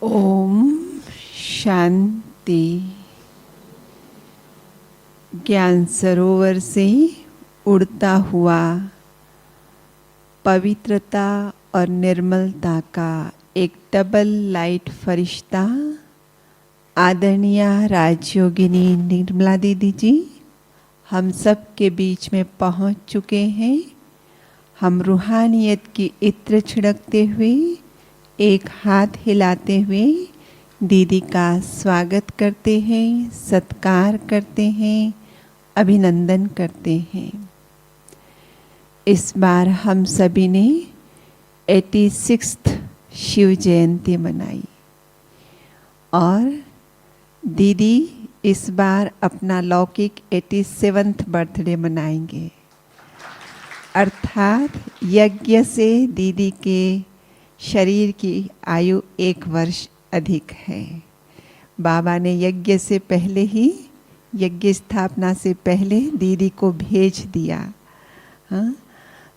ओम शांति। ज्ञान सरोवर से उड़ता हुआ पवित्रता और निर्मलता का एक डबल लाइट फरिश्ता आदरणीय राजयोगिनी निर्मला दीदी जी हम सब के बीच में पहुंच चुके हैं। हम रूहानियत की इत्र छिड़कते हुए, एक हाथ हिलाते हुए दीदी का स्वागत करते हैं, सत्कार करते हैं, अभिनंदन करते हैं। इस बार हम सभी ने 86th शिव जयंती मनाई और दीदी इस बार अपना लौकिक 87th बर्थडे मनाएंगे। अर्थात यज्ञ से दीदी के शरीर की आयु 1 वर्ष अधिक है। बाबा ने यज्ञ से पहले ही, यज्ञ स्थापना से पहले दीदी को भेज दिया। हाँ,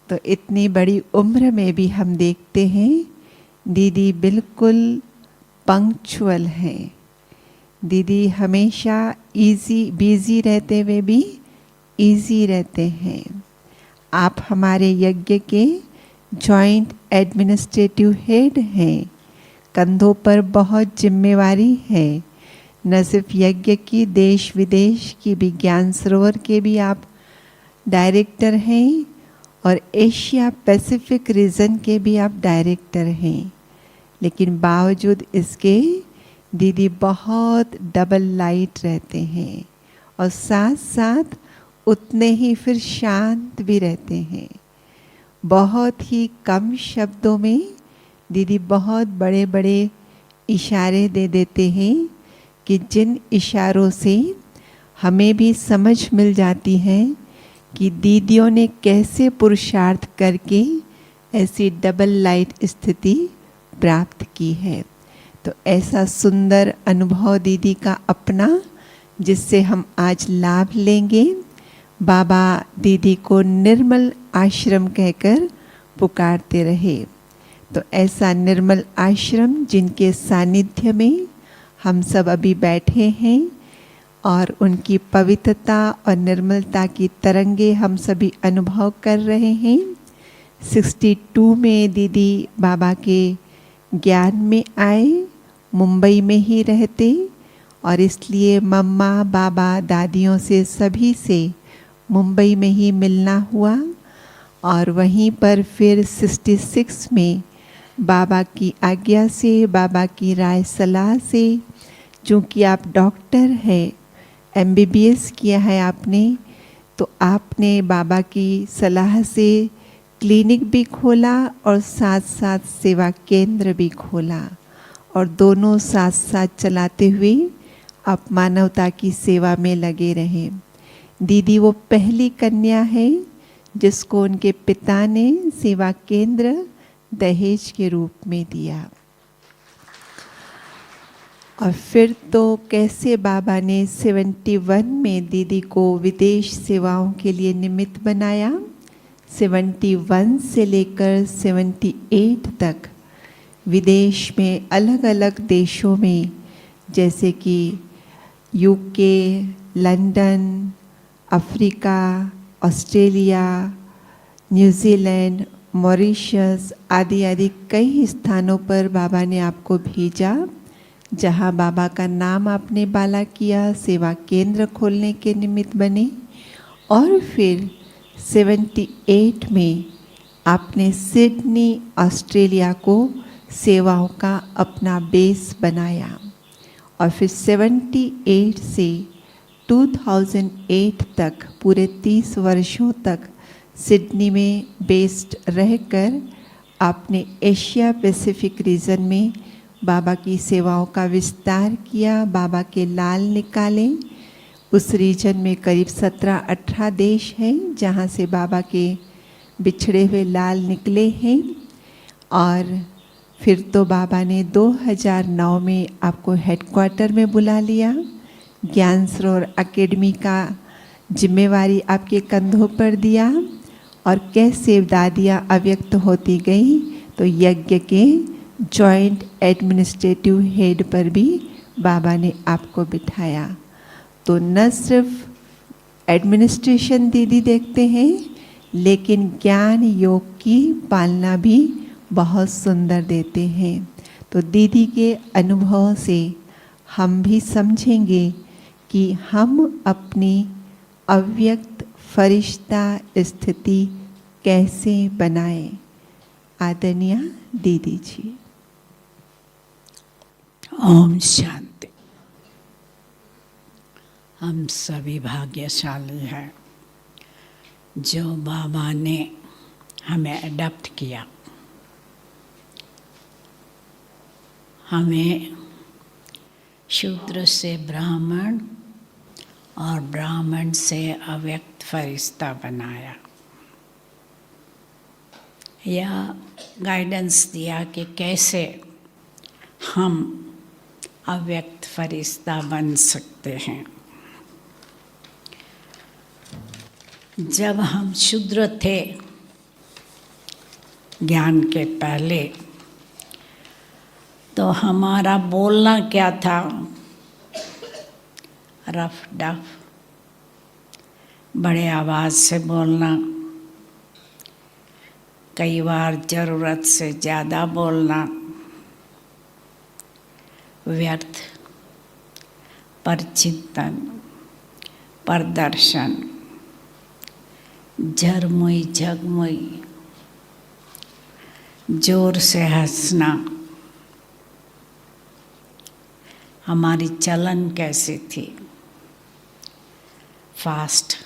तो इतनी बड़ी उम्र में भी हम देखते हैं दीदी बिल्कुल पंक्चुअल हैं। दीदी हमेशा बिजी रहते हुए भी इजी रहते हैं। आप हमारे यज्ञ के जॉइंट एडमिनिस्ट्रेटिव हेड हैं। कंधों पर बहुत जिम्मेवारी है। न सिर्फ यज्ञ की, देश विदेश की भी, ज्ञान सरोवर के भी आप डायरेक्टर हैं और एशिया पैसिफिक रीजन के भी आप डायरेक्टर हैं। लेकिन बावजूद इसके दीदी बहुत डबल लाइट रहते हैं और साथ साथ उतने ही फिर शांत भी रहते हैं। बहुत ही कम शब्दों में दीदी बहुत बड़े बड़े इशारे दे देते हैं कि जिन इशारों से हमें भी समझ मिल जाती है कि दीदियों ने कैसे पुरुषार्थ करके ऐसी डबल लाइट स्थिति प्राप्त की है। तो ऐसा सुंदर अनुभव दीदी का अपना, जिससे हम आज लाभ लेंगे। बाबा दीदी को निर्मल आश्रम कहकर पुकारते रहे। तो ऐसा निर्मल आश्रम जिनके सानिध्य में हम सब अभी बैठे हैं और उनकी पवित्रता और निर्मलता की तरंगे हम सभी अनुभव कर रहे हैं। 62 में दीदी बाबा के ज्ञान में आए, मुंबई में ही रहते और इसलिए मम्मा बाबा दादियों से सभी से मुंबई में ही मिलना हुआ। और वहीं पर फिर 66 में बाबा की आज्ञा से, बाबा की राय सलाह से, चूँकि आप डॉक्टर हैं, MBBS किया है आपने, तो आपने बाबा की सलाह से क्लिनिक भी खोला और साथ साथ सेवा केंद्र भी खोला और दोनों साथ साथ चलाते हुए आप मानवता की सेवा में लगे रहे। दीदी वो पहली कन्या है जिसको उनके पिता ने सेवा केंद्र दहेज के रूप में दिया। और फिर तो कैसे बाबा ने 71 में दीदी को विदेश सेवाओं के लिए निमित्त बनाया। 71 से लेकर 78 तक विदेश में अलग अलग देशों में, जैसे कि UK, London, Africa, Australia, New Zealand, Mauritius आदि आदि कई स्थानों पर बाबा ने आपको भेजा, जहां बाबा का नाम आपने बाला किया, सेवा केंद्र खोलने के निमित्त बने। और फिर 78 में आपने सिडनी, ऑस्ट्रेलिया को सेवाओं का अपना बेस बनाया। और फिर 78 से 2008 तक पूरे 30 वर्षों तक सिडनी में बेस्ड रहकर आपने एशिया पैसिफिक रीजन में बाबा की सेवाओं का विस्तार किया। बाबा के लाल निकाले। उस रीजन में करीब 17-18 देश हैं जहाँ से बाबा के बिछड़े हुए लाल निकले हैं। और फिर तो बाबा ने 2009 में आपको हेडक्वार्टर में बुला लिया। ज्ञान सरोवर एकेडमी का जिम्मेवारी आपके कंधों पर दिया और कैसे दादियाँ अव्यक्त होती गई तो यज्ञ के जॉइंट एडमिनिस्ट्रेटिव हेड पर भी बाबा ने आपको बिठाया। तो न सिर्फ एडमिनिस्ट्रेशन दीदी देखते हैं, लेकिन ज्ञान योग की पालना भी बहुत सुंदर देते हैं। तो दीदी के अनुभव से हम भी समझेंगे कि हम अपनी अव्यक्त फरिश्ता स्थिति कैसे बनाएं। आदरणीय दीदी जी। ओम शांति। हम सभी भाग्यशाली हैं जो बाबा ने हमें अडॉप्ट किया। हमें शूद्र से ब्राह्मण और ब्राह्मण से अव्यक्त फरिश्ता बनाया, या गाइडेंस दिया कि कैसे हम अव्यक्त फरिश्ता बन सकते हैं। जब हम शूद्र थे ज्ञान के पहले, तो हमारा बोलना क्या था? रफ डफ, बड़े आवाज़ से बोलना, कई बार ज़रूरत से ज़्यादा बोलना, व्यर्थ परचिंतन, प्रदर्शन, झरमुई झगमुई, जोर से हंसना। हमारी चलन कैसी थी? फास्ट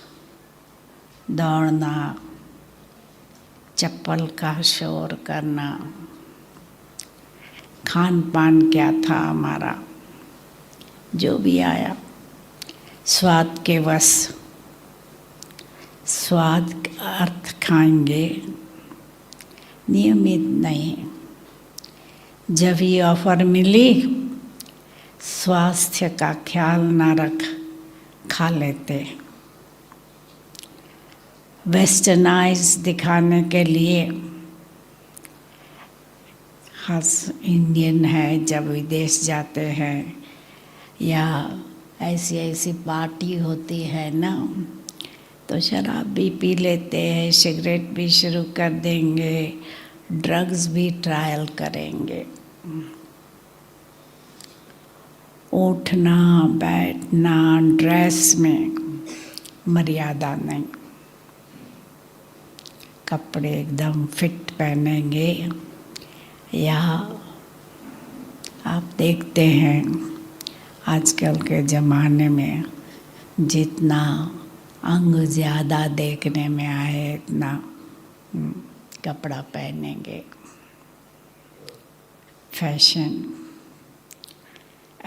दौड़ना, चप्पल का शोर करना। खान पान क्या था हमारा? जो भी आया स्वाद के वश, स्वाद का अर्थ खाएंगे, नियमित नहीं। जब ये ऑफर मिली, स्वास्थ्य का ख्याल ना रख खा लेते। वेस्टर्नाइज दिखाने के लिए, खास इंडियन है जब विदेश जाते हैं, या ऐसी ऐसी पार्टी होती है ना, तो शराब भी पी लेते हैं, सिगरेट भी शुरू कर देंगे, ड्रग्स भी ट्रायल करेंगे। उठना बैठना, ड्रेस में मर्यादा नहीं, कपड़े एकदम फिट पहनेंगे। या आप देखते हैं आजकल के ज़माने में जितना अंग ज़्यादा देखने में आए, इतना कपड़ा पहनेंगे। फैशन,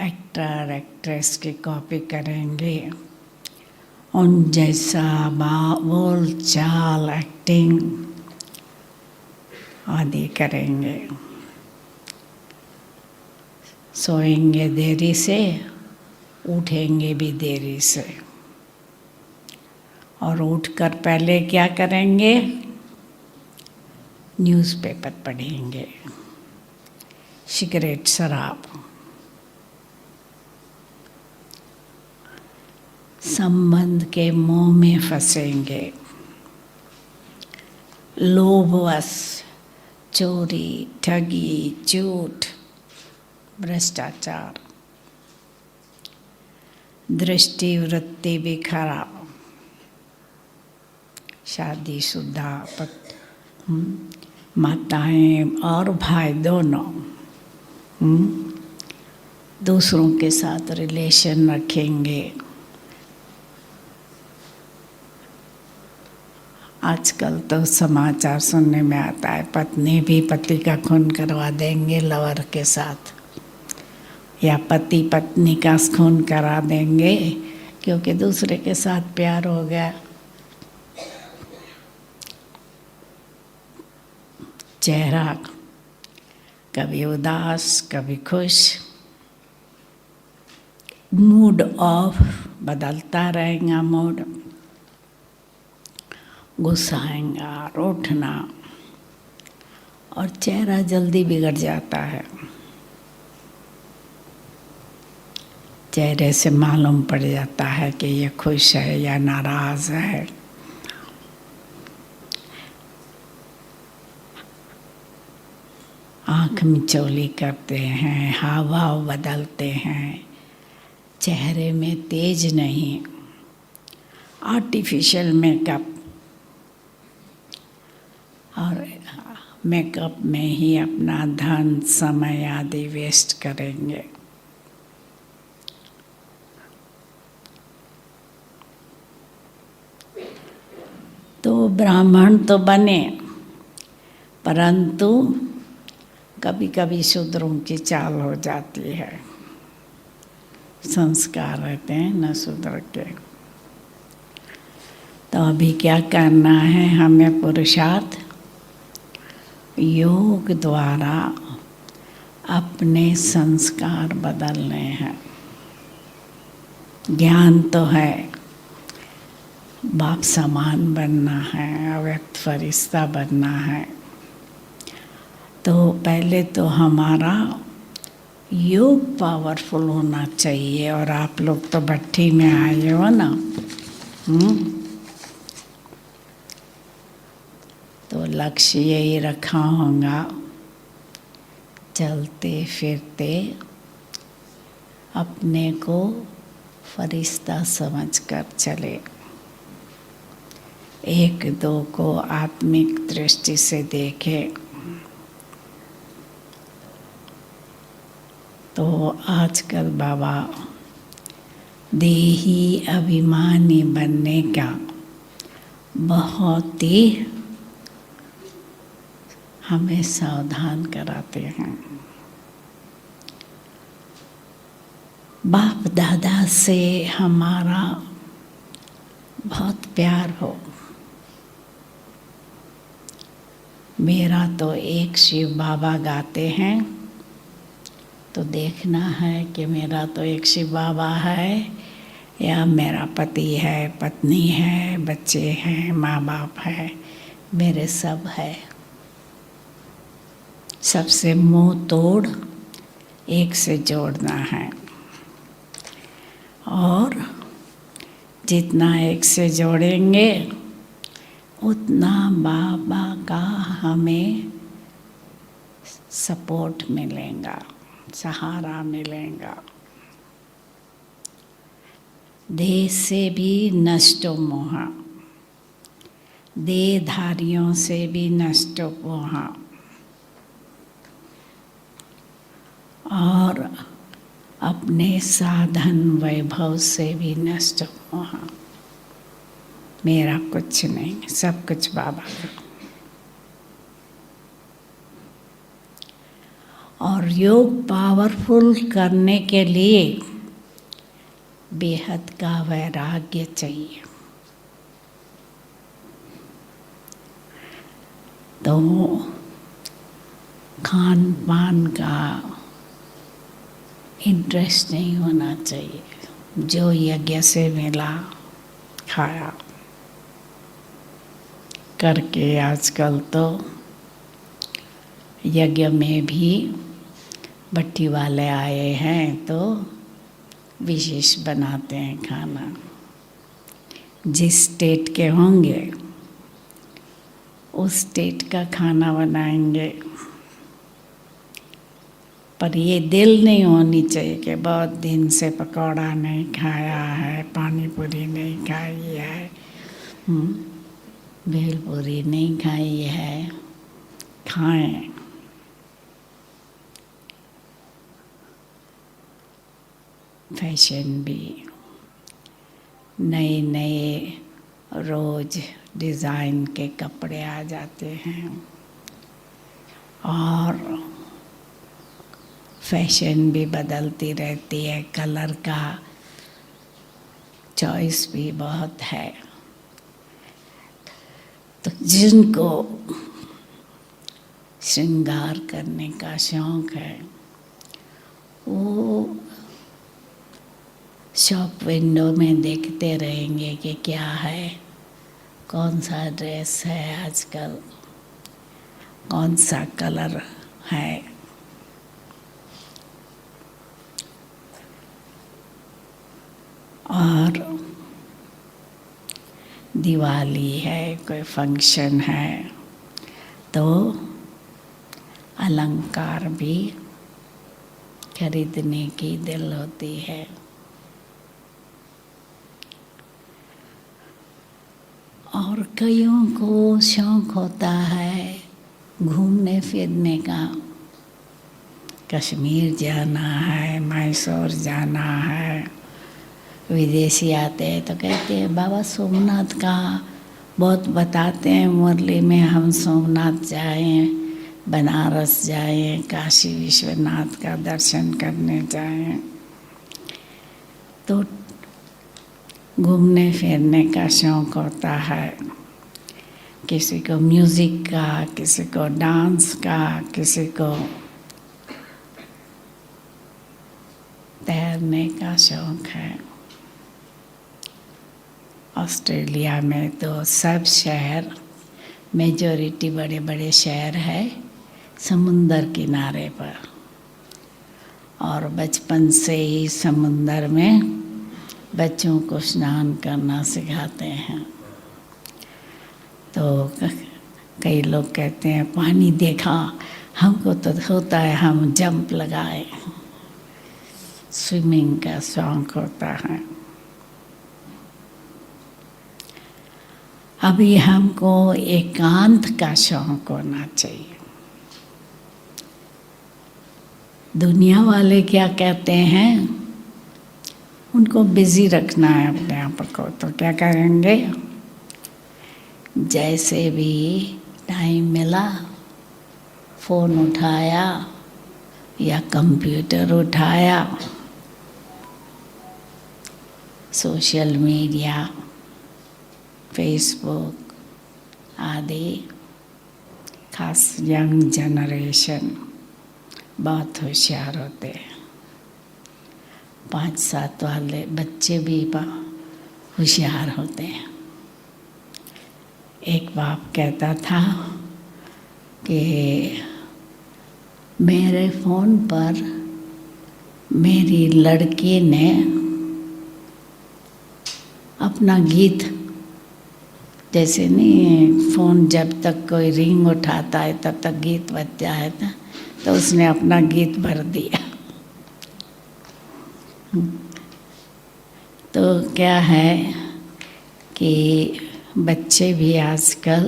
एक्टर एक्ट्रेस की कॉपी करेंगे, उन जैसा बोल चाल, एक्टिंग आदि करेंगे। सोएंगे देरी से, उठेंगे भी देरी से, और उठकर पहले क्या करेंगे? न्यूज़पेपर पढ़ेंगे, सिगरेट शराब। संबंध के मोह में फंसेंगे, लोभवश चोरी, ठगी, झूठ, भ्रष्टाचार। दृष्टि वृत्ति भी खराब। शादीशुदा माताएं और भाई दोनों दूसरों के साथ रिलेशन रखेंगे। आजकल तो समाचार सुनने में आता है, पत्नी भी पति का खून करवा देंगे लवर के साथ, या पति पत्नी का खून करा देंगे क्योंकि दूसरे के साथ प्यार हो गया। चेहरा कभी उदास, कभी खुश, मूड ऑफ, बदलता रहेगा मूड। गुस्सा आएगा, उठना, और चेहरा जल्दी बिगड़ जाता है। चेहरे से मालूम पड़ जाता है कि ये खुश है या नाराज है। आँख मिचौली करते हैं, हाव भाव बदलते हैं, चेहरे में तेज नहीं, आर्टिफिशियल मेकअप, और मेकअप में ही अपना धन समय आदि वेस्ट करेंगे। तो ब्राह्मण तो बने, परंतु कभी कभी शूद्रों की चाल हो जाती है। संस्कार रहते हैं न शूद्र के। तो अभी क्या करना है हमें? पुरुषार्थ योग द्वारा अपने संस्कार बदलने हैं। ज्ञान तो है, बाप समान बनना है, अव्यक्त फरिश्ता बनना है। तो पहले तो हमारा योग पावरफुल होना चाहिए। और आप लोग तो भट्ठी में आए हो ना, तो लक्ष्य यही रखा होगा, चलते फिरते अपने को फरिश्ता समझकर चले, एक दो को आत्मिक दृष्टि से देखे। तो आजकल बाबा देही अभिमानी बनने का बहुत ही हमें सावधान कराते हैं। बाप दादा से हमारा बहुत प्यार हो। मेरा तो एक शिव बाबा गाते हैं, तो देखना है कि मेरा तो एक शिव बाबा है या मेरा पति है, पत्नी है, बच्चे हैं, माँ बाप है, मेरे सब है। सबसे मुंह तोड़ एक से जोड़ना है। और जितना एक से जोड़ेंगे उतना बाबा का हमें सपोर्ट मिलेगा, सहारा मिलेगा। देह से भी नष्टो मोह, देहधारियों से भी नष्टो मोह, और अपने साधन वैभव से भी नष्ट मोह। मेरा कुछ नहीं, सब कुछ बाबा का। और योग पावरफुल करने के लिए बेहद का वैराग्य चाहिए। तो खान पान का इंटरेस्ट नहीं होना चाहिए। जो यज्ञ से मिला खाया करके। आजकल तो यज्ञ में भी भट्टी वाले आए हैं तो विशेष बनाते हैं खाना। जिस स्टेट के होंगे उस स्टेट का खाना बनाएंगे। पर ये दिल नहीं होनी चाहिए कि बहुत दिन से पकौड़ा नहीं खाया है, पानी पूरी नहीं खाई है, भेलपूरी नहीं खाई है, खाएं। फैशन भी नए नए रोज डिज़ाइन के कपड़े आ जाते हैं और फैशन भी बदलती रहती है। कलर का चॉइस भी बहुत है। तो जिनको श्रृंगार करने का शौक है वो शॉप विंडो में देखते रहेंगे कि क्या है, कौन सा ड्रेस है आजकल, कौन सा कलर है। और दिवाली है, कोई फंक्शन है तो अलंकार भी खरीदने की दिल होती है। और कईयों को शौक होता है घूमने फिरने का, कश्मीर जाना है, मैसूर जाना है। विदेशी आते हैं तो कहते हैं बाबा सोमनाथ का बहुत बताते हैं मुरली में, हम सोमनाथ जाएं, बनारस जाएं, काशी विश्वनाथ का दर्शन करने जाएं। तो घूमने फिरने का शौक होता है, किसी को म्यूज़िक का, किसी को डांस का, किसी को तैरने का शौक है। ऑस्ट्रेलिया में तो सब शहर, मेजॉरिटी बड़े बड़े शहर है समुंदर किनारे पर, और बचपन से ही समुंदर में बच्चों को स्नान करना सिखाते हैं। तो कई लोग कहते हैं पानी देखा, हमको तो होता है हम जंप लगाए, स्विमिंग का शौक होता है। अभी हमको एकांत का शौक होना चाहिए। दुनिया वाले क्या कहते हैं, उनको बिजी रखना है अपने आप को, तो क्या करेंगे, जैसे भी टाइम मिला फ़ोन उठाया या कंप्यूटर उठाया, सोशल मीडिया, फेसबुक आदि, खास यंग जनरेशन बहुत होशियार होते हैं। 5-7 वाले बच्चे भी होशियार होते हैं। एक बाप कहता था कि मेरे फ़ोन पर मेरी लड़की ने अपना गीत, जैसे नहीं फ़ोन जब तक कोई रिंग उठाता है तब तक गीत बजता है ना, तो उसने अपना गीत भर दिया। तो क्या है कि बच्चे भी आजकल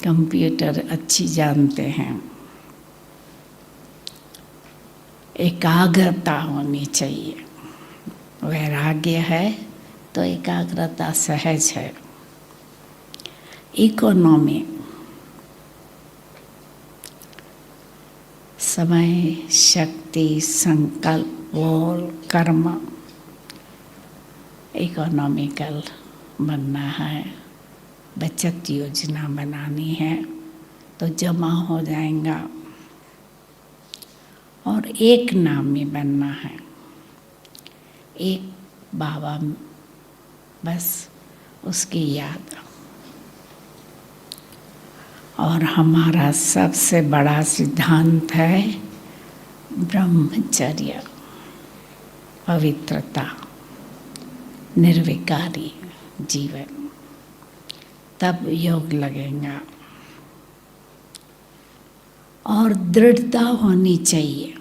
कंप्यूटर अच्छी जानते हैं। एकाग्रता होनी चाहिए, वैराग्य है तो एकाग्रता सहज है। इकोनॉमी, समय, शक्ति, संकल्प, बोल, कर्म, इकोनॉमिकल बनना है। बचत योजना बनानी है तो जमा हो जाएगा। और एक नामी बनना है, एक बाबा, बस उसकी याद। और हमारा सबसे बड़ा सिद्धांत है ब्रह्मचर्य, पवित्रता, निर्विकारी जीवन, तब योग लगेगा। और दृढ़ता होनी चाहिए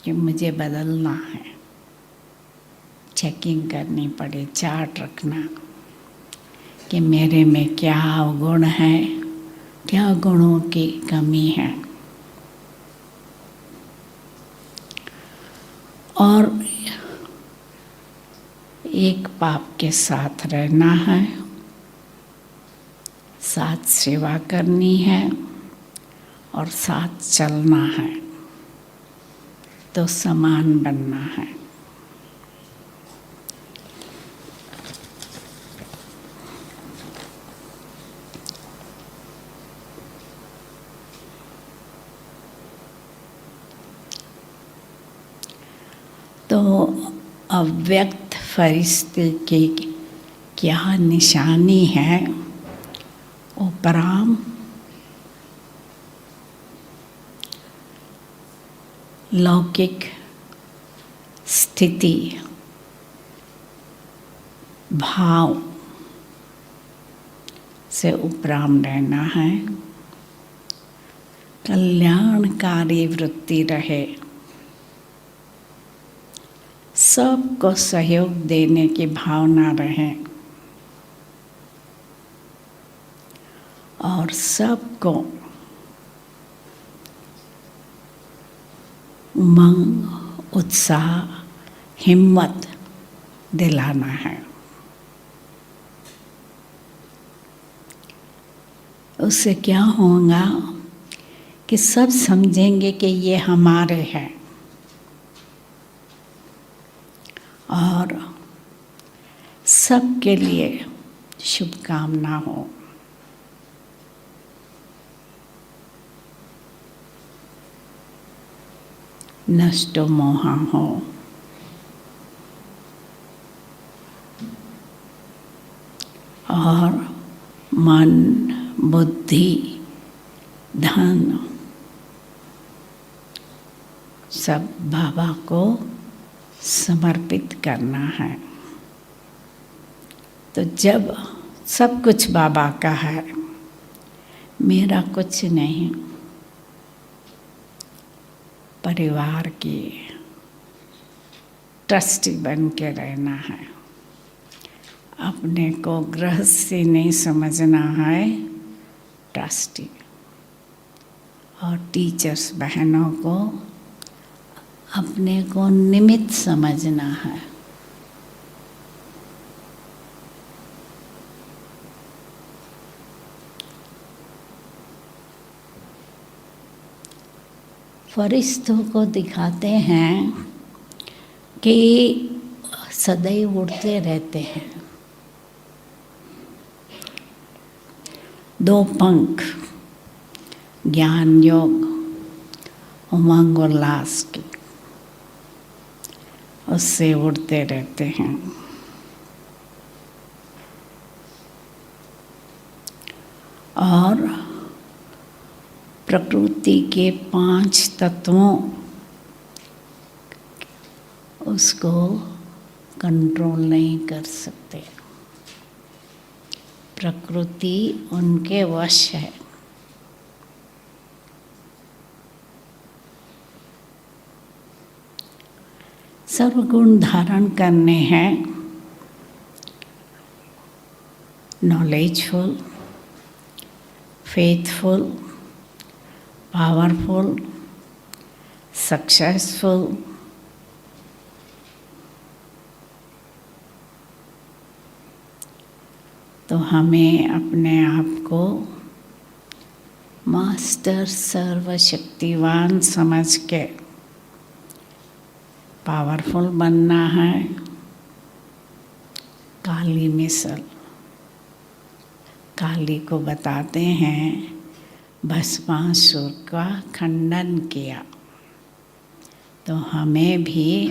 कि मुझे बदलना है, चेकिंग करनी पड़े, चार्ट रखना कि मेरे में क्या गुण है, क्या गुणों की कमी है। और एक पाप के साथ रहना है, साथ सेवा करनी है और साथ चलना है, तो समान बनना है। तो अव्यक्त फरिश्ते की क्या निशानी है, उपराम लौकिक स्थिति भाव से उपराम रहना है। कल्याणकारी वृत्ति रहे, सबको सहयोग देने की भावना रहे और सबको उमंग, उत्साह, हिम्मत दिलाना है। उससे क्या होगा कि सब समझेंगे कि ये हमारे हैं और सबके लिए शुभकामना हो। नष्टो मोहा हो। और मन, बुद्धि, धन सब बाबा को समर्पित करना है। तो जब सब कुछ बाबा का है, मेरा कुछ नहीं, परिवार की ट्रस्टी बन के रहना है। अपने को गृहस्थी नहीं समझना है, ट्रस्टी। और टीचर्स बहनों को अपने को निमित्त समझना है। फरिश्तों को दिखाते हैं कि सदैव उड़ते रहते हैं, दो पंख, ज्ञान योग, उमंग उल्लास की, उससे उड़ते रहते हैं। और प्रकृति के 5 तत्वों उसको कंट्रोल नहीं कर सकते। प्रकृति उनके वश है। सर्वगुण धारण करने हैं, नॉलेजफुल, फेथफुल, पावरफुल, सक्सेसफुल, तो हमें अपने आप को मास्टर सर्वशक्तिवान समझ के पावरफुल बनना है। काली मिसल, काली को बताते हैं भस्मासुर का खंडन किया, तो हमें भी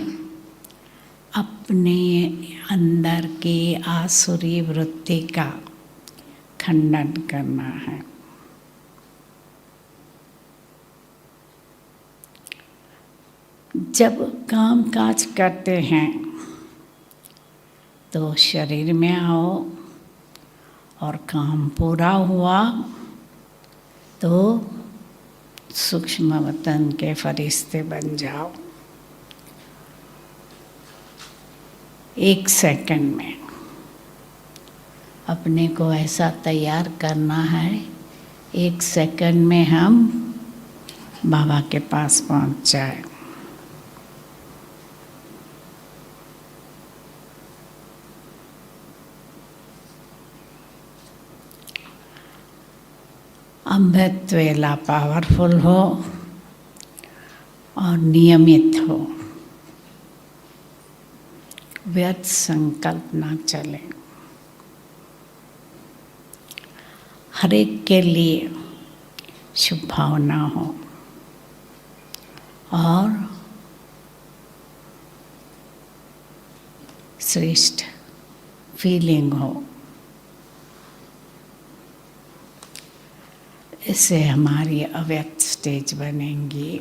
अपने अंदर की आसुरी वृत्ति का खंडन करना है। जब काम काज करते हैं तो शरीर में आओ और काम पूरा हुआ तो सूक्ष्म वतन के फरिश्ते बन जाओ। 1 सेकंड में अपने को ऐसा तैयार करना है, 1 सेकंड में हम बाबा के पास पहुंच जाए। अमृत वेला पावरफुल हो और नियमित हो, व्यर्थ संकल्प ना चले। हर एक के लिए शुभ भावना हो और श्रेष्ठ फीलिंग हो। इससे हमारी अव्यक्त स्टेज बनेंगी।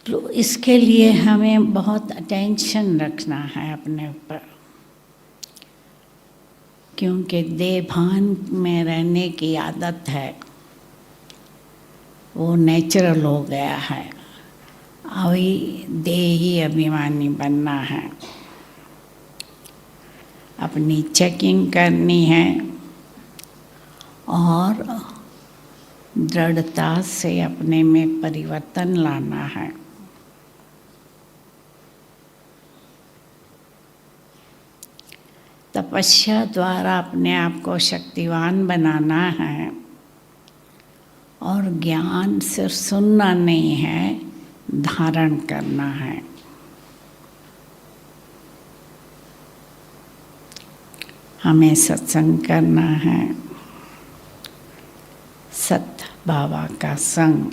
तो इसके लिए हमें बहुत अटेंशन रखना है अपने ऊपर, क्योंकि देभान में रहने की आदत है, वो नेचुरल हो गया है। अभी देही अभिमानी बनना है, अपनी चेकिंग करनी है और दृढ़ता से अपने में परिवर्तन लाना है। तपस्या द्वारा अपने आप को शक्तिवान बनाना है और ज्ञान सिर्फ सुनना नहीं है, धारण करना है। हमें सत्संग करना है, सत बाबा का संग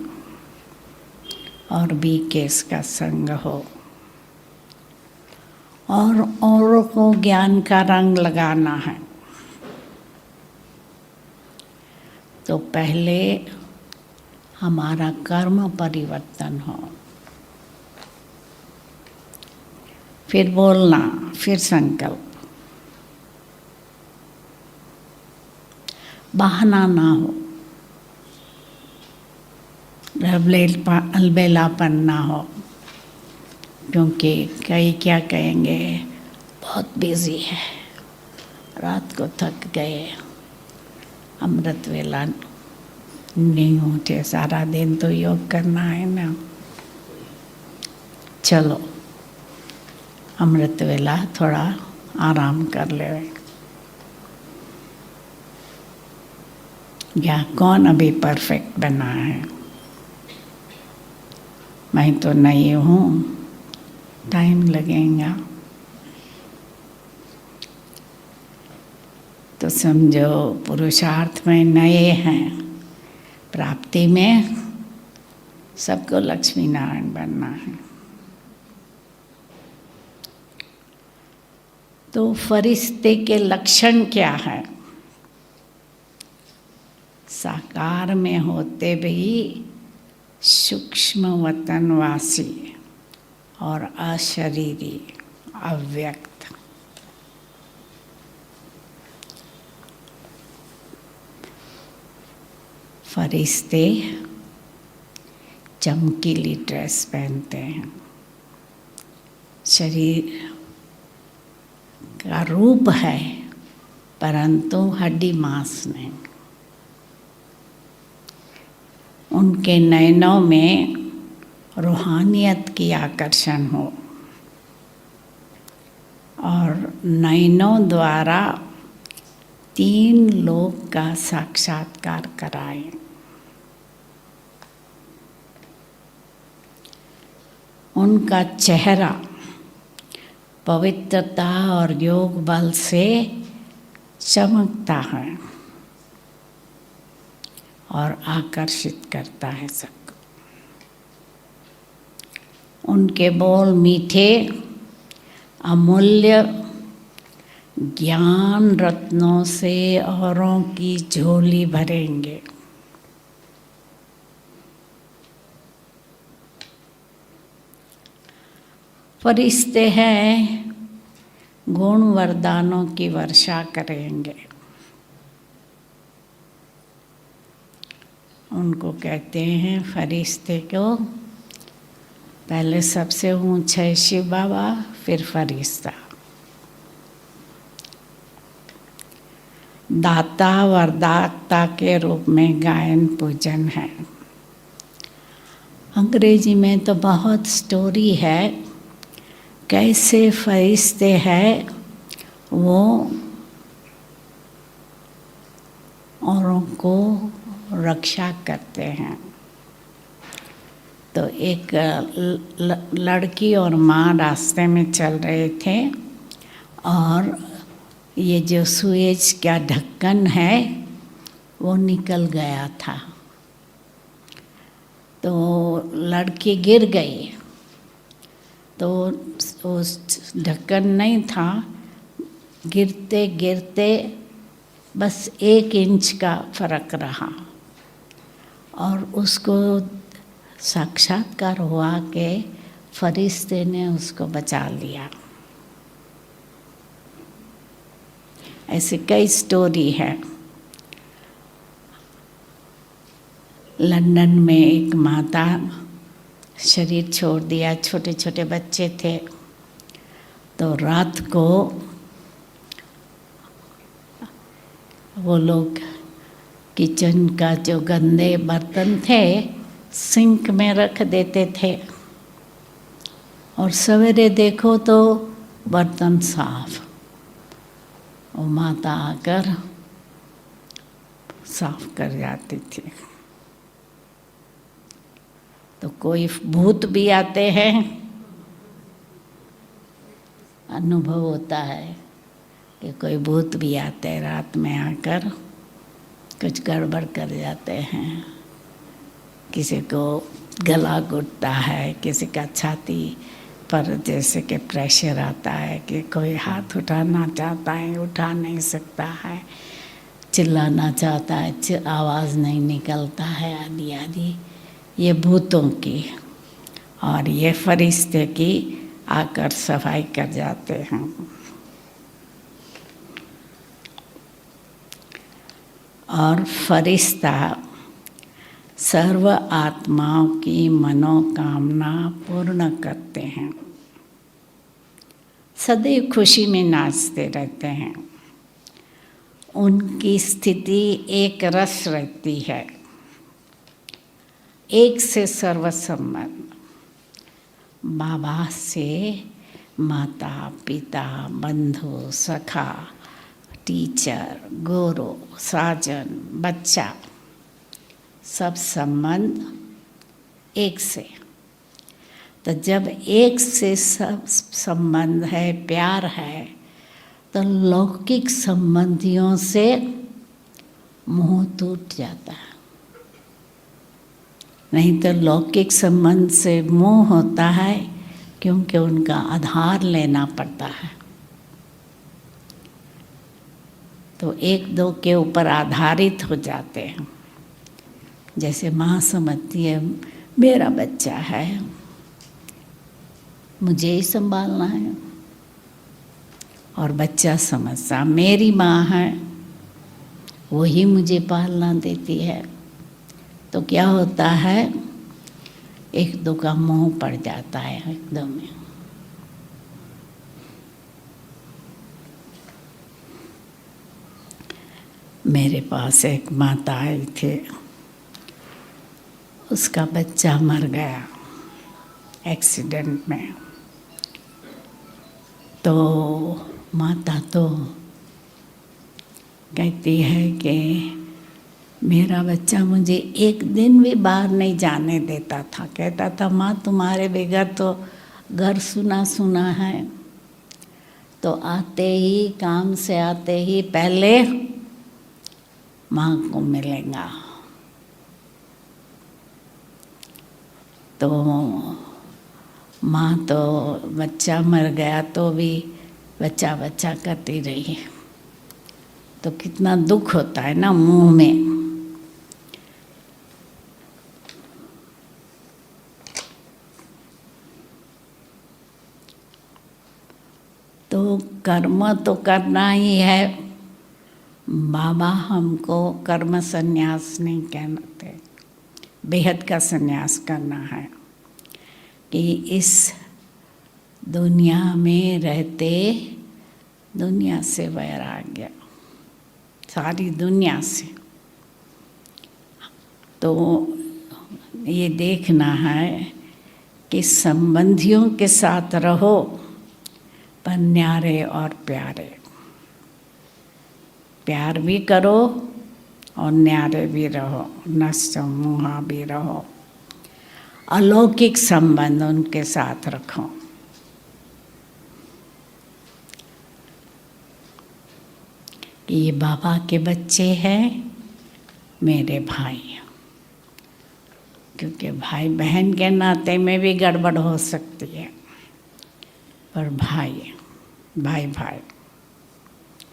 और बीकेस का संग हो, और औरों को ज्ञान का रंग लगाना है। तो पहले हमारा कर्म परिवर्तन हो, फिर बोलना, फिर संकल्प। बहाना ना हो, अलबेलापन ना हो, क्योंकि कई क्या कहेंगे, बहुत बिजी है, रात को थक गए, अमृत वेला नहीं उठे, सारा दिन तो योग करना है ना, चलो अमृत वेला थोड़ा आराम कर ले। या कौन अभी परफेक्ट बना है? मैं तो नहीं हूँ, टाइम लगेगा। तो समझो पुरुषार्थ में नए हैं, प्राप्ति में सबको लक्ष्मी नारायण बनना है। तो फरिश्ते के लक्षण क्या है? साकार में होते भी सूक्ष्म वतनवासी और अशरीरी, अव्यक्त। फरिश्ते चमकीली ड्रेस पहनते हैं, शरीर का रूप है परंतु हड्डी मांस नहीं। उनके नयनों में रूहानियत की आकर्षण हो और नयनों द्वारा 3 लोक का साक्षात्कार कराएं। उनका चेहरा पवित्रता और योग बल से चमकता है और आकर्षित करता है सबको। उनके बोल मीठे, अमूल्य ज्ञान रत्नों से औरों की झोली भरेंगे। फरिश्ते हैं, गुण वरदानों की वर्षा करेंगे। उनको कहते हैं फरिश्ते को, पहले सबसे ऊंचे शिव बाबा, फिर फरिश्ता। दाता वरदाता के रूप में गायन पूजन है। अंग्रेजी में तो बहुत स्टोरी है, कैसे फरिश्ते हैं वो औरों को रक्षा करते हैं। तो एक लड़की और माँ रास्ते में चल रहे थे और ये जो सुएज का ढक्कन है वो निकल गया था। तो लड़की गिर गई, तो उस ढक्कन नहीं था, गिरते गिरते बस 1 इंच का फर्क रहा और उसको साक्षात्कार हुआ कि फरिश्ते ने उसको बचा लिया। ऐसी कई स्टोरी है। लंदन में एक माता शरीर छोड़ दिया, छोटे छोटे बच्चे थे, तो रात को वो लोग किचन का जो गंदे बर्तन थे सिंक में रख देते थे, और सवेरे देखो तो बर्तन साफ। वो माता आकर साफ कर जाती थी। तो कोई भूत भी आते हैं, अनुभव होता है कि कोई भूत भी आते हैं रात में आकर कुछ गड़बड़ कर जाते हैं। किसी को गला घुटता है, किसी का छाती पर जैसे कि प्रेशर आता है कि कोई हाथ उठाना चाहता है उठा नहीं सकता है, चिल्लाना चाहता है आवाज़ नहीं निकलता है, आदि आदि। ये भूतों की, और ये फरिश्ते की आकर सफाई कर जाते हैं। और फरिश्ता सर्व आत्माओं की मनोकामना पूर्ण करते हैं, सदैव खुशी में नाचते रहते हैं। उनकी स्थिति एक रस रहती है, एक से सर्व संबंध। बाबा से माता पिता बंधु सखा टीचर गुरु साजन बच्चा सब संबंध एक से। तो जब एक से सब संबंध है, प्यार है, तो लौकिक संबंधियों से मोह टूट जाता है। नहीं तो लौकिक संबंध से मोह होता है क्योंकि उनका आधार लेना पड़ता है। तो एक दो के ऊपर आधारित हो जाते हैं। जैसे माँ समझती है मेरा बच्चा है, मुझे ही संभालना है, और बच्चा समझता मेरी माँ है, वही मुझे पालना देती है। तो क्या होता है, एक दो का मोह पड़ जाता है एकदम। मेरे पास एक माता आई थी, उसका बच्चा मर गया एक्सीडेंट में। तो माता तो कहती है कि मेरा बच्चा मुझे एक दिन भी बाहर नहीं जाने देता था। कहता था माँ तुम्हारे बगैर तो घर सुना सुना है, तो आते ही काम से आते ही पहले माँ को मिलेगा। तो माँ तो बच्चा मर गया तो भी बच्चा बच्चा करती रही। तो कितना दुख होता है ना मुंह में। तो कर्म तो करना ही है। बाबा हमको कर्म संन्यास नहीं कहते, बेहद का संन्यास करना है कि इस दुनिया में रहते दुनिया से वैराग्य, सारी दुनिया से। तो ये देखना है कि संबंधियों के साथ रहो पर न्यारे और प्यारे। प्यार भी करो और न्यारे भी रहो, नष्टमुहा भी रहो। अलौकिक संबंध उनके साथ रखो। कि ये बाबा के बच्चे हैं, मेरे भाई। क्योंकि भाई बहन के नाते में भी गड़बड़ हो सकती है, पर भाई भाई भाई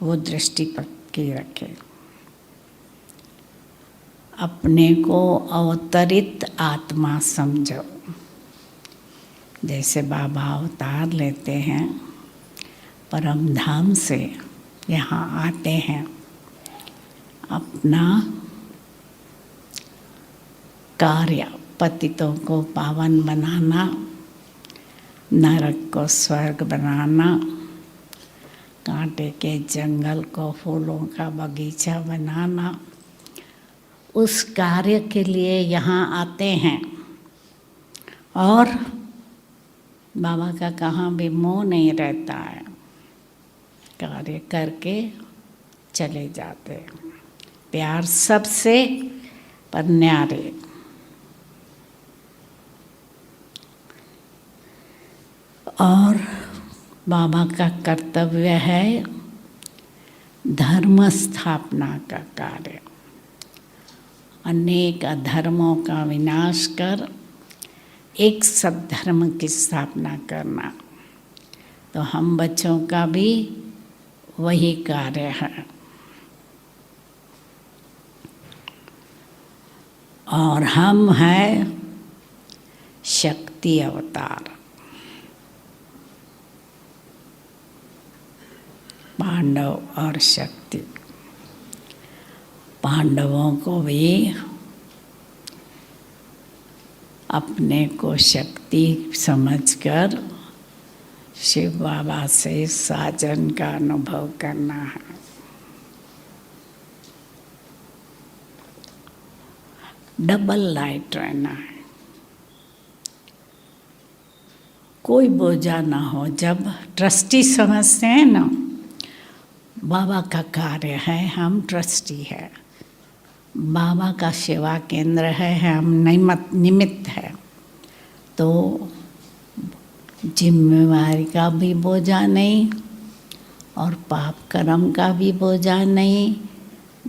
वो दृष्टि पर की रखे। अपने को अवतरित आत्मा समझो। जैसे बाबा अवतार लेते हैं, परम धाम से यहाँ आते हैं, अपना कार्य पतितों को पावन बनाना, नरक को स्वर्ग बनाना, कांटे के जंगल को फूलों का बगीचा बनाना, उस कार्य के लिए यहाँ आते हैं। और बाबा का कहाँ भी मोह नहीं रहता है, कार्य करके चले जाते हैं। प्यार सबसे पर न्यारे। और बाबा का कर्तव्य है धर्म स्थापना का कार्य, अनेक अधर्मों का विनाश कर एक सद्धर्म की स्थापना करना। तो हम बच्चों का भी वही कार्य है। और हम हैं शक्ति अवतार। पांडव और शक्ति। पांडवों को भी अपने को शक्ति समझकर शिव बाबा से साजन का अनुभव करना है। डबल लाइट रहना है, कोई बोझा ना हो। जब ट्रस्टी समझते हैं ना, बाबा का कार्य है, हम ट्रस्टी है, बाबा का सेवा केंद्र है, हम निमित्त है, तो जिम्मेवारी का भी बोझा नहीं और पाप कर्म का भी बोझा नहीं,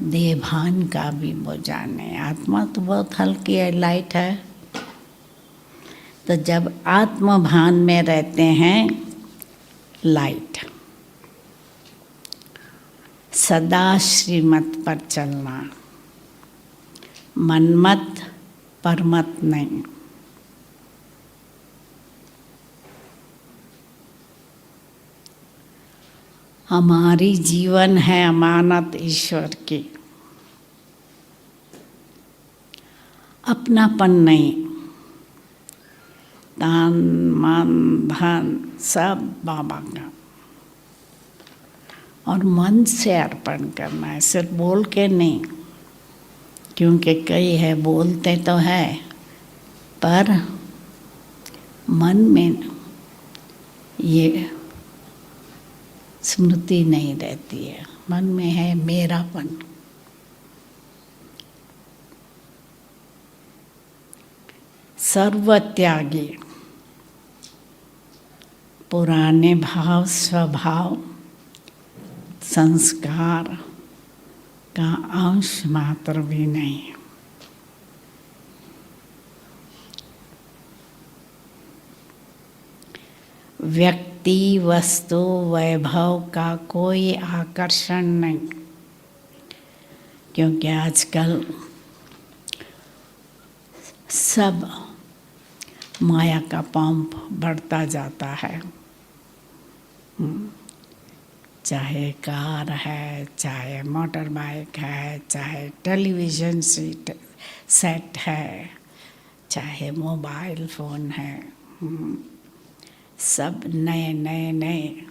देभान का भी बोझा नहीं। आत्मा तो बहुत हल्की है, लाइट है। तो जब आत्मभान में रहते हैं, लाइट, सदा श्रीमत पर चलना, मनमत परमत नहीं। हमारी जीवन है अमानत ईश्वर की, अपनापन नहीं। तन मन धन सब बाबा का, और मन से अर्पण करना है, सिर्फ बोल के नहीं। क्योंकि कई है बोलते तो है, पर मन में ये स्मृति नहीं रहती है। मन में है मेरापन। सर्वत्यागी, पुराने भाव स्वभाव संस्कार का अंश मात्र भी नहीं। व्यक्ति वस्तु वैभव का कोई आकर्षण नहीं, क्योंकि आजकल सब माया का पंप बढ़ता जाता है। चाहे कार है, चाहे मोटर बाइक है, चाहे टेलीविज़न सेट है, चाहे मोबाइल फ़ोन है, सब नए नए नए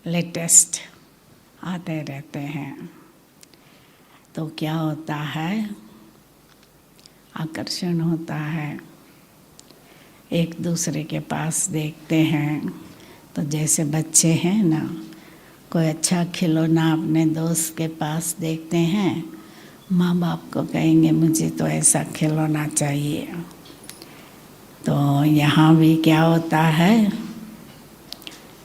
लेटेस्ट आते रहते हैं। तो क्या होता है, आकर्षण होता है। एक दूसरे के पास देखते हैं, तो जैसे बच्चे हैं ना, कोई अच्छा खिलौना अपने दोस्त के पास देखते हैं, माँ बाप को कहेंगे मुझे तो ऐसा खिलौना चाहिए। तो यहाँ भी क्या होता है,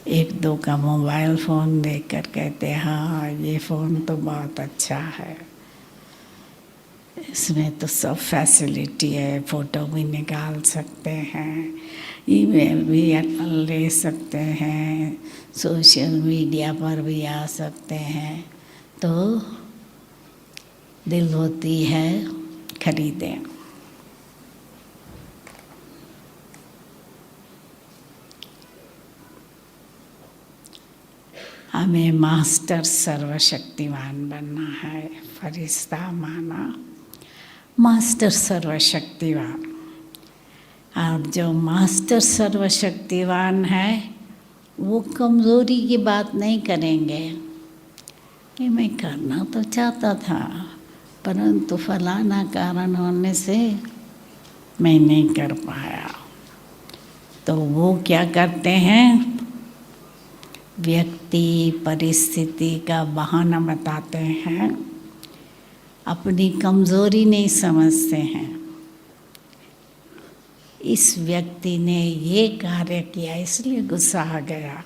एक दो का मोबाइल फ़ोन देखकर कहते हैं हाँ ये फ़ोन तो बहुत अच्छा है, इसमें तो सब फैसिलिटी है, फ़ोटो भी निकाल सकते हैं, ईमेल भी ले सकते हैं, सोशल मीडिया पर भी आ सकते हैं। तो दिल होती है खरीदें। हमें मास्टर सर्वशक्तिवान बनना है, फरिश्ता माना मास्टर सर्वशक्तिवान। और जो मास्टर सर्वशक्तिवान है वो कमज़ोरी की बात नहीं करेंगे कि मैं करना तो चाहता था परंतु फलाना कारण होने से मैं नहीं कर पाया। तो वो क्या करते हैं, व्यक्ति परिस्थिति का बहाना बताते हैं, अपनी कमज़ोरी नहीं समझते हैं। इस व्यक्ति ने ये कार्य किया इसलिए गुस्सा आ गया।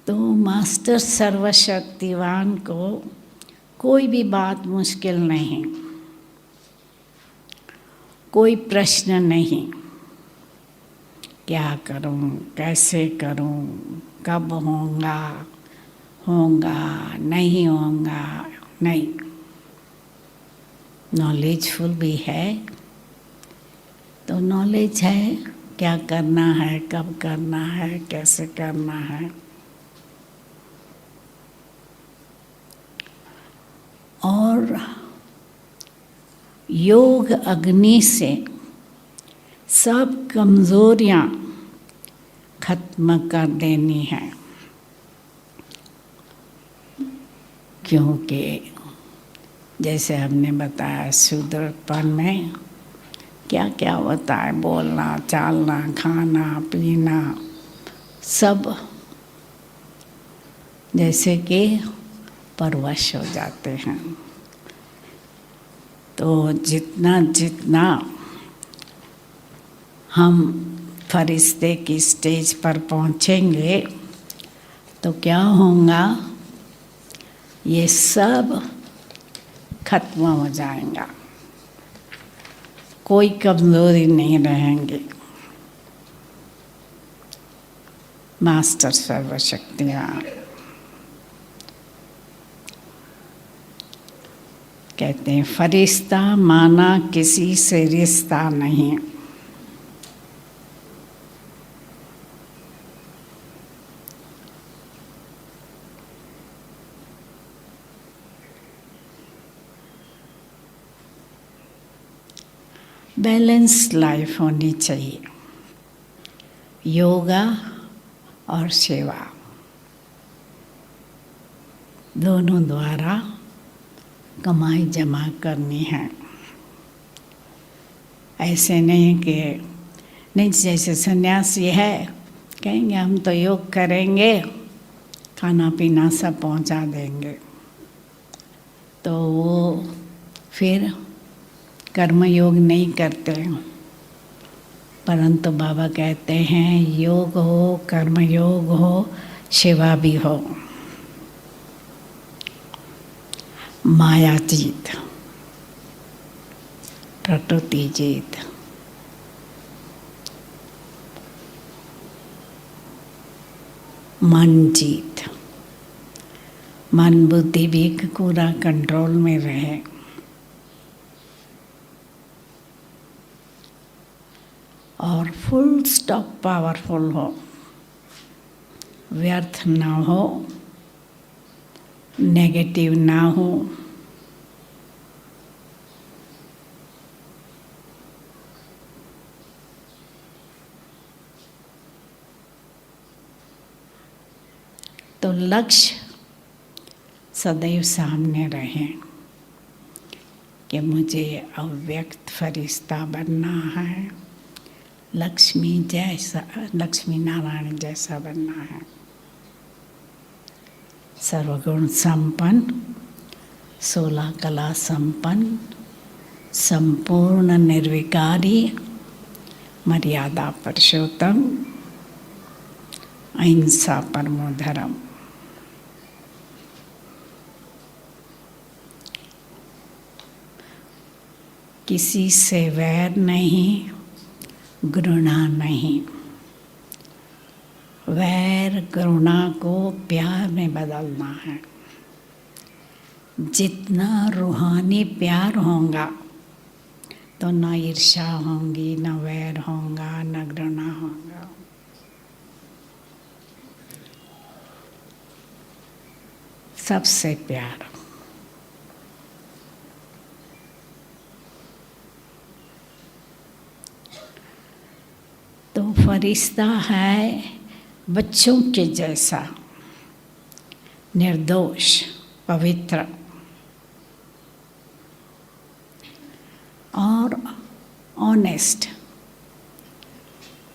तो मास्टर सर्वशक्तिवान को कोई भी बात मुश्किल नहीं, कोई प्रश्न नहीं, क्या करूं, कैसे करूं, कब होगा नहीं होगा, नहीं। नॉलेजफुल भी है तो नॉलेज है क्या करना है, कब करना है, कैसे करना है। और योग अग्नि से सब कमज़ोरियाँ खत्म कर देनी है, क्योंकि जैसे हमने बताया शूद्रपन में क्या क्या होता है, बोलना चालना खाना पीना सब जैसे कि परवश हो जाते हैं। तो जितना जितना हम फरिश्ते की स्टेज पर पहुँचेंगे तो क्या होगा, ये सब खत्म हो जाएगा, कोई कमज़ोरी नहीं रहेंगी। मास्टर सर्वशक्तिवान कहते हैं, फरिश्ता माना किसी से रिश्ता नहीं। बैलेंस लाइफ होनी चाहिए, योगा और सेवा दोनों द्वारा कमाई जमा करनी है। ऐसे नहीं कि नहीं, जैसे सन्यासी है कहेंगे हम तो योग करेंगे, खाना पीना सब पहुंचा देंगे, तो वो फिर कर्म योग नहीं करते। परंतु बाबा कहते हैं योग हो, कर्म योग हो, सेवा भी हो। माया जीत, प्रकृति जीत, मन जीत, मन बुद्धि भी पूरा कंट्रोल में रहे। और फुल स्टॉप पावरफुल हो, व्यर्थ ना हो, नेगेटिव ना हो। तो लक्ष्य सदैव सामने रहे कि मुझे अव्यक्त फरिश्ता बनना है, लक्ष्मी जैसा, लक्ष्मी नारायण जैसा बनना है। सर्वगुण संपन्न, 16 कला संपन्न, संपूर्ण निर्विकारी, मर्यादा पुरुषोत्तम, अहिंसा परमो धर्म। किसी से वैर नहीं, घृणा नहीं। वैर घृणा को प्यार में बदलना है। जितना रूहानी प्यार होगा तो न ईर्ष्या होंगी, न वैर होगा, न घृणा होगा। सबसे प्यार। तो फरिश्ता है बच्चों के जैसा, निर्दोष, पवित्र और ऑनेस्ट,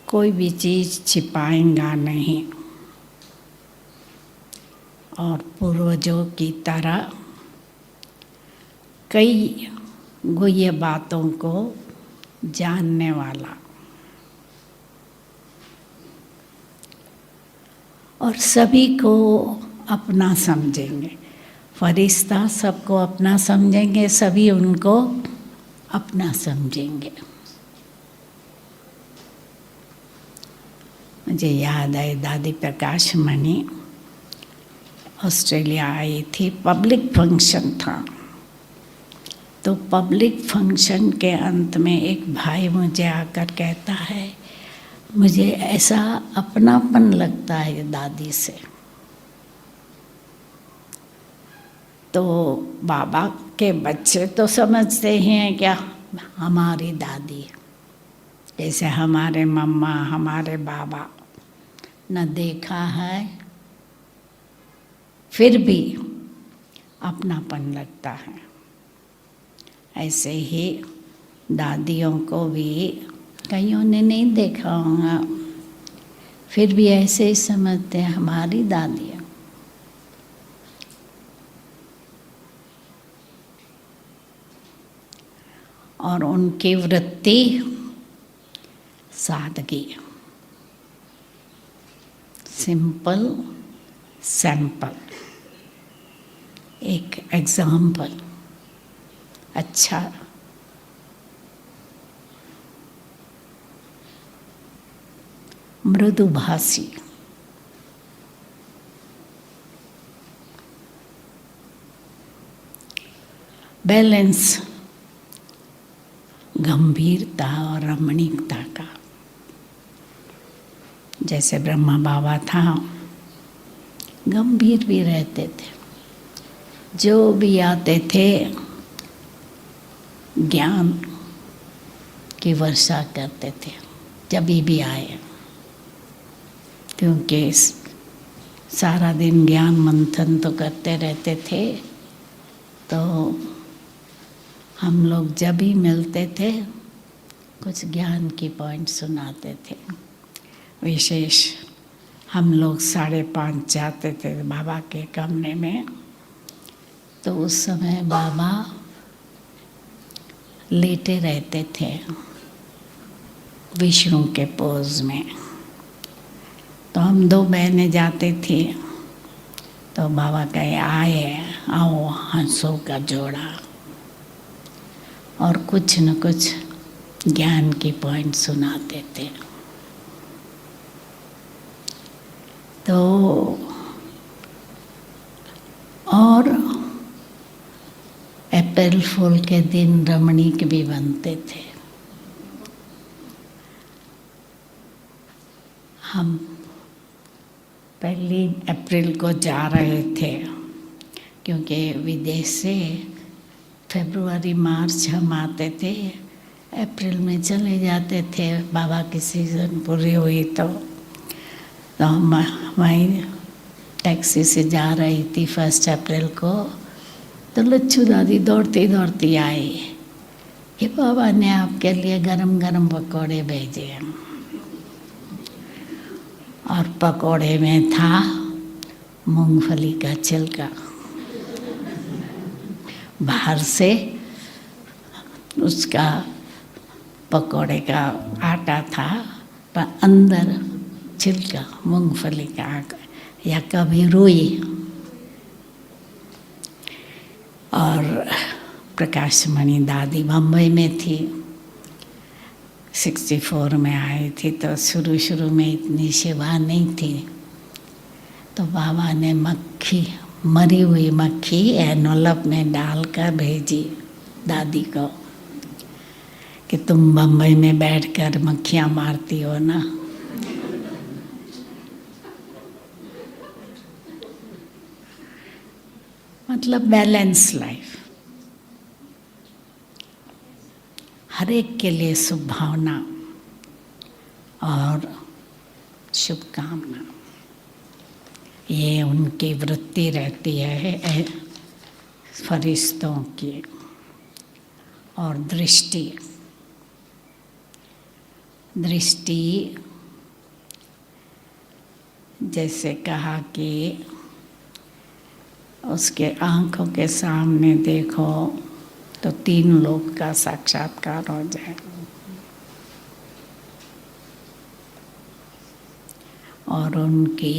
कोई भी चीज़ छिपाएगा नहीं, और पूर्वजों की तरह कई गुह्य बातों को जानने वाला, और सभी को अपना समझेंगे। फरिश्ता सबको अपना समझेंगे, सभी उनको अपना समझेंगे। मुझे याद है दादी प्रकाश मणि ऑस्ट्रेलिया आई थी, पब्लिक फंक्शन था। तो पब्लिक फंक्शन के अंत में एक भाई मुझे आकर कहता है, मुझे ऐसा अपनापन लगता है दादी से। तो बाबा के बच्चे तो समझते हैं क्या हमारी दादी, जैसे हमारे मम्मा, हमारे बाबा न देखा है, फिर भी अपनापन लगता है। ऐसे ही दादियों को भी कईयों ने नहीं देखा होगा, फिर भी ऐसे ही समझते हैं हमारी दादियाँ। और उनकी वृत्ति सादगी, सिंपल सैंपल, एक एग्जाम्पल, अच्छा मृदुभाषी, बैलेंस, गंभीरता और रमणीकता का। जैसे ब्रह्मा बाबा था, गंभीर भी रहते थे, जो भी आते थे ज्ञान की वर्षा करते थे, जब भी आए, क्योंकि सारा दिन ज्ञान मंथन तो करते रहते थे। तो हम लोग जब भी मिलते थे कुछ ज्ञान की पॉइंट सुनाते थे। विशेष हम लोग 5:30 जाते थे बाबा के कमरे में, तो उस समय बाबा लेटे रहते थे विष्णु के पोज में। तो हम 2 बहनें जाते थे, तो बाबा कहे आए आओ हंसों का जोड़ा, और कुछ न कुछ ज्ञान की पॉइंट सुनाते थे। तो और अप्रैल फूल के दिन रमणीक भी बनते थे। हम 1 अप्रैल को जा रहे थे, क्योंकि विदेश से फरवरी मार्च हम आते थे, अप्रैल में चले जाते थे। बाबा की सीज़न पूरी हुई तो हम वहीं टैक्सी से जा रही थी 1 अप्रैल को। तो लच्छू दादी दौड़ती दौड़ती आई कि बाबा ने आपके लिए गरम गरम पकौड़े भेजे हैं। और पकौड़े में था मूंगफली का छिलका, बाहर से उसका पकौड़े का आटा था, पर अंदर छिलका मूंगफली का, या कभी रुई। और प्रकाश मणि दादी बम्बई में थी, 64 में आई थी, तो शुरू में इतनी सेवा नहीं थी। तो बाबा ने मक्खी मरी हुई मक्खी एनवलप में डालकर भेजी दादी को कि तुम बम्बई में बैठकर मक्खियाँ मारती हो ना। मतलब बैलेंस लाइफ, हर एक के लिए शुभ भावना और शुभकामना, ये उनकी वृत्ति रहती है फरिश्तों की। और दृष्टि जैसे कहा कि उसके आँखों के सामने देखो तो 3 लोक का साक्षात्कार हो जाए। और उनकी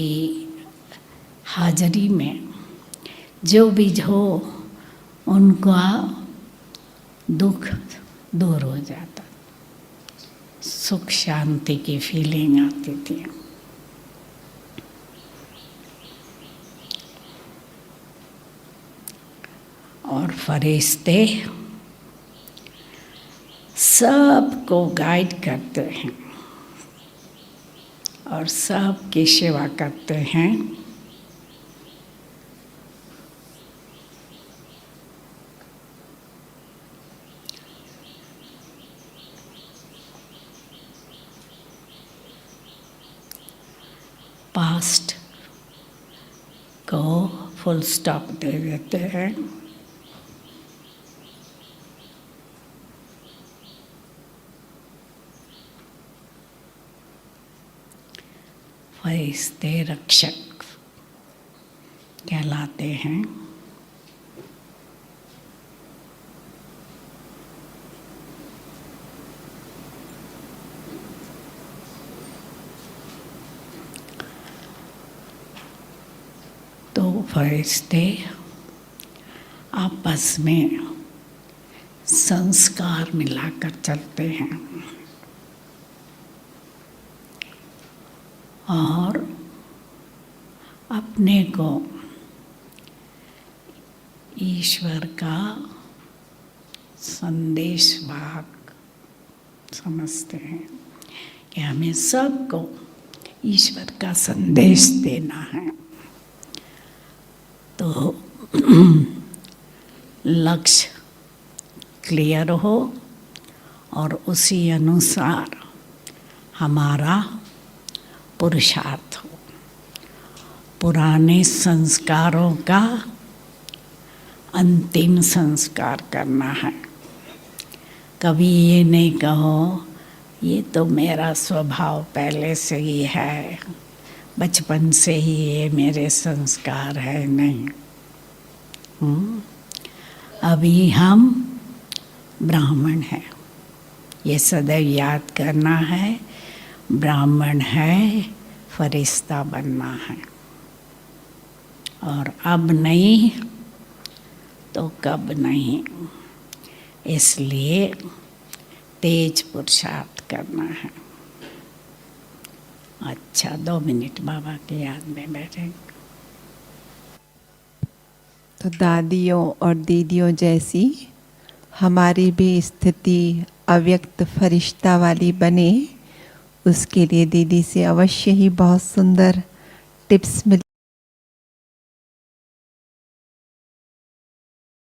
हाजिरी में जो भी हो उनका दुख दूर हो जाता, सुख शांति की फीलिंग आती थी। और फरिश्ते सबको गाइड करते हैं और सबकी सेवा करते हैं। पास्ट को फुल स्टॉप दे देते हैं। फरिश्ते रक्षक कहलाते हैं। तो फरिश्ते आपस में संस्कार मिलाकर चलते हैं और अपने को ईश्वर का संदेशवाहक समझते हैं कि हमें सबको ईश्वर का संदेश देना है। तो लक्ष्य क्लियर हो और उसी अनुसार हमारा पुरुषार्थ हो। पुराने संस्कारों का अंतिम संस्कार करना है। कभी ये नहीं कहो ये तो मेरा स्वभाव पहले से ही है, बचपन से ही ये मेरे संस्कार है, नहीं। अभी हम ब्राह्मण हैं, ये सदैव याद करना है। ब्राह्मण है, फरिश्ता बनना है। और अब नहीं तो कब नहीं, इसलिए तेज पुरुषार्थ करना है। अच्छा 2 मिनट बाबा की याद में बैठेंगे। तो दादियों और दीदियों जैसी हमारी भी स्थिति अव्यक्त फरिश्ता वाली बने, उसके लिए दीदी से अवश्य ही बहुत सुंदर टिप्स मिली।